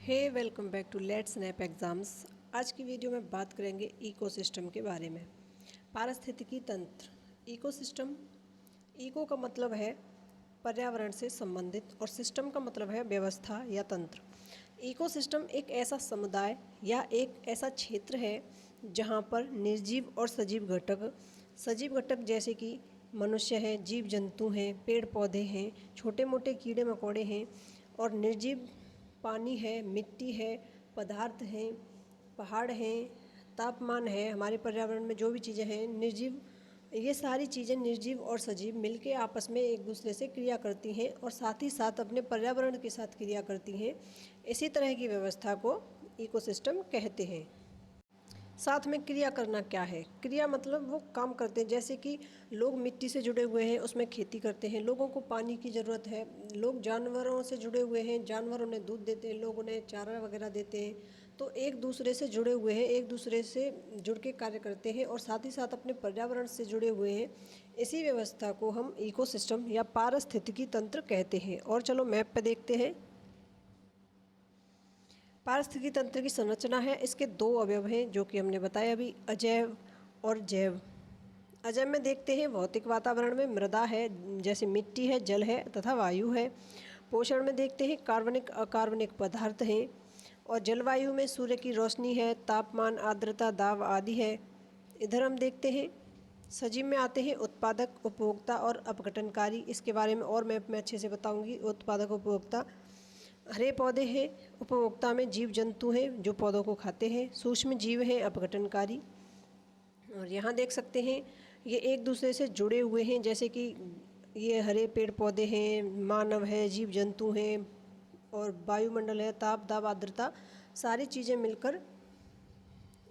Hey welcome back to let's snap exams. आज की video में बात करेंगे इकोसिस्टम के बारे में। पारिस्थितिकी तंत्र। इकोसिस्टम, इको का मतलब है पर्यावरण से संबंधित और सिस्टम का मतलब है व्यवस्था या तंत्र। इकोसिस्टम एक ऐसा समुदाय या एक ऐसा क्षेत्र है जहाँ पर निर्जीव और सजीव घटक जैसे कि मनुष्य हैं, जीव जंतु हैं, पेड़ पौधे हैं, छोटे मोटे कीड़े मकोड़े हैं, और निर्जीव पानी है, मिट्टी है, पदार्थ हैं, पहाड़ हैं, तापमान है, हमारे पर्यावरण में जो भी चीज़ें हैं निर्जीव, ये सारी चीज़ें निर्जीव और सजीव मिलके आपस में एक दूसरे से क्रिया करती हैं और साथ ही साथ अपने पर्यावरण के साथ क्रिया करती हैं। इसी तरह की व्यवस्था को इकोसिस्टम कहते हैं। साथ में क्रिया करना क्या है? क्रिया मतलब वो काम करते हैं, जैसे कि लोग मिट्टी से जुड़े हुए हैं, उसमें खेती करते हैं, लोगों को पानी की ज़रूरत है, लोग जानवरों से जुड़े हुए हैं, जानवर उन्हें दूध देते हैं, लोग उन्हें चारा वगैरह देते हैं। तो एक दूसरे से जुड़े हुए हैं, एक दूसरे से जुड़ के कार्य करते हैं और साथ ही साथ अपने पर्यावरण से जुड़े हुए हैं। इसी व्यवस्था को हम इकोसिस्टम या पारिस्थितिकी तंत्र कहते हैं। और चलो मैप पे देखते हैं। पारिस्थितिकी तंत्र की संरचना है, इसके दो अवयव हैं जो कि हमने बताया अभी, अजैव और जैव। अजैव में देखते हैं भौतिक वातावरण में मृदा है, जैसे मिट्टी है, जल है तथा वायु है। पोषण में देखते हैं कार्बनिक अकार्बनिक पदार्थ हैं, और जलवायु में सूर्य की रोशनी है, तापमान, आर्द्रता, दाब आदि है। इधर हम देखते हैं सजीव में आते हैं उत्पादक, उपभोक्ता और अपघटनकारी। इसके बारे में और मैं अच्छे से बताऊंगी। उत्पादक, उपभोक्ता, हरे पौधे हैं, उपभोक्ता में जीव जंतु हैं जो पौधों को खाते हैं, सूक्ष्म जीव हैं अपघटनकारी। और यहाँ देख सकते हैं ये एक दूसरे से जुड़े हुए हैं, जैसे कि ये हरे पेड़ पौधे हैं, मानव है, जीव जंतु हैं, और वायुमंडल है, ताप, दाब, आर्द्रता, सारी चीज़ें मिलकर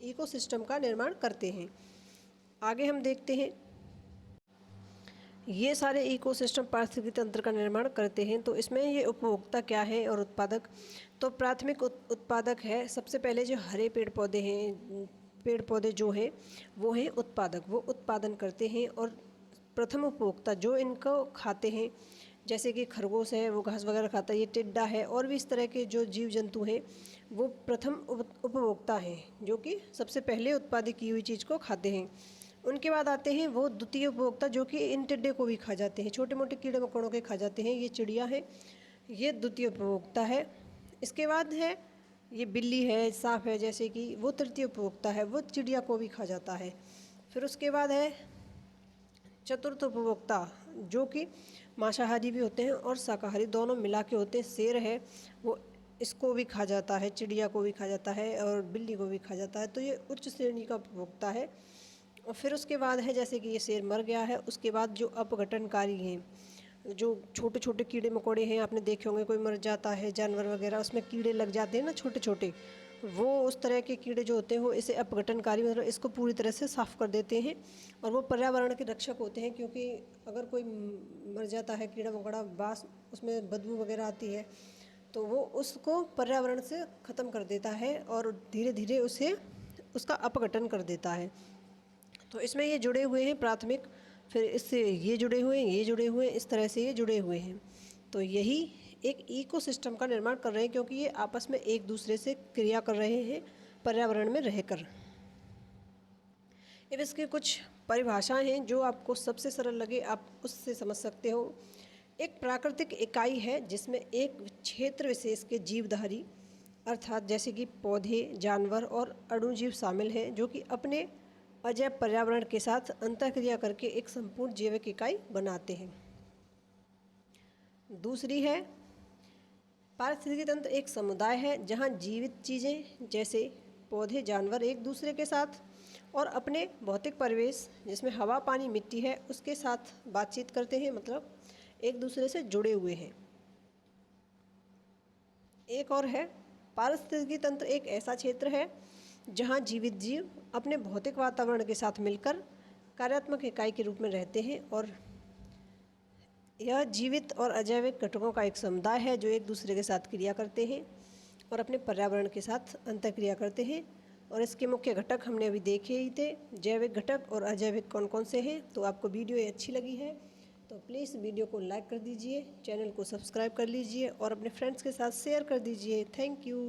इकोसिस्टम का निर्माण करते हैं। आगे हम देखते हैं ये सारे इकोसिस्टम पारिस्थितिकी तंत्र का निर्माण करते हैं। तो इसमें ये उपभोक्ता क्या है और उत्पादक। तो प्राथमिक उत्पादक है, सबसे पहले जो हरे पेड़ पौधे हैं, पेड़ पौधे जो हैं वो हैं उत्पादक, वो उत्पादन करते हैं। और प्रथम उपभोक्ता जो इनको खाते हैं, जैसे कि खरगोश है वो घास वगैरह खाता है, ये टिड्डा है, और भी इस तरह के जो जीव जंतु हैं वो प्रथम उपभोक्ता हैं जो कि सबसे पहले उत्पादित की हुई चीज़ को खाते हैं। उनके बाद आते हैं वो द्वितीय उपभोक्ता जो कि इन टिड्डे को भी खा जाते हैं, छोटे मोटे कीड़े मकोड़ों के खा जाते हैं, ये चिड़िया है, ये द्वितीय उपभोक्ता है। इसके बाद है ये बिल्ली है, सांप है, जैसे कि वो तृतीय उपभोक्ता है, वो चिड़िया को भी खा जाता है। फिर उसके बाद है चतुर्थ उपभोक्ता जो कि मांसाहारी भी होते हैं और शाकाहारी दोनों मिला के होते हैं। शेर है वो इसको भी खा जाता है, चिड़िया को भी खा जाता है और बिल्ली को भी खा जाता है। तो ये उच्च श्रेणी का उपभोक्ता है। और फिर उसके बाद है जैसे कि ये शेर मर गया है, उसके बाद जो अपघटनकारी हैं, जो छोटे छोटे कीड़े मकोड़े हैं, आपने देखे होंगे कोई मर जाता है जानवर वगैरह, उसमें कीड़े लग जाते हैं ना छोटे छोटे, वो उस तरह के कीड़े जो होते हैं वो इसे अपघटनकारी, मतलब इसको पूरी तरह से साफ़ कर देते हैं। और वो पर्यावरण के रक्षक होते हैं, क्योंकि अगर कोई मर जाता है कीड़ा मकोड़ा, बास उसमें बदबू वगैरह आती है, तो वो उसको पर्यावरण से ख़त्म कर देता है और धीरे धीरे उसे उसका अपघटन कर देता है। तो इसमें ये जुड़े हुए हैं प्राथमिक, फिर इससे ये जुड़े हुए हैं, ये जुड़े हुए हैं, इस तरह से ये जुड़े हुए हैं। तो यही एक इकोसिस्टम का निर्माण कर रहे हैं, क्योंकि ये आपस में एक दूसरे से क्रिया कर रहे हैं पर्यावरण में रहकर। अब इसके कुछ परिभाषाएं हैं जो आपको सबसे सरल लगे आप उससे समझ सकते हो। एक प्राकृतिक इकाई है जिसमें एक क्षेत्र विशेष के जीवधारी, अर्थात जैसे कि पौधे, जानवर और अणुजीव शामिल हैं, जो कि अपने अजैव पर्यावरण के साथ अंतःक्रिया करके एक संपूर्ण जैविक इकाई बनाते हैं। दूसरी है पारिस्थितिकी तंत्र एक समुदाय है जहाँ जीवित चीज़ें जैसे पौधे, जानवर एक दूसरे के साथ और अपने भौतिक परिवेश जिसमें हवा, पानी, मिट्टी है उसके साथ बातचीत करते हैं, मतलब एक दूसरे से जुड़े हुए हैं। एक और है पारिस्थितिकी तंत्र एक ऐसा क्षेत्र है जहाँ जीवित जीव अपने भौतिक वातावरण के साथ मिलकर कार्यात्मक इकाई के रूप में रहते हैं, और यह जीवित और अजैविक घटकों का एक समुदाय है जो एक दूसरे के साथ क्रिया करते हैं और अपने पर्यावरण के साथ अंतःक्रिया करते हैं। और इसके मुख्य घटक हमने अभी देखे ही थे, जैविक घटक और अजैविक कौन कौन से हैं। तो आपको वीडियो ये अच्छी लगी है तो प्लीज़ वीडियो को लाइक कर दीजिए, चैनल को सब्सक्राइब कर लीजिए और अपने फ्रेंड्स के साथ शेयर कर दीजिए। Thank you.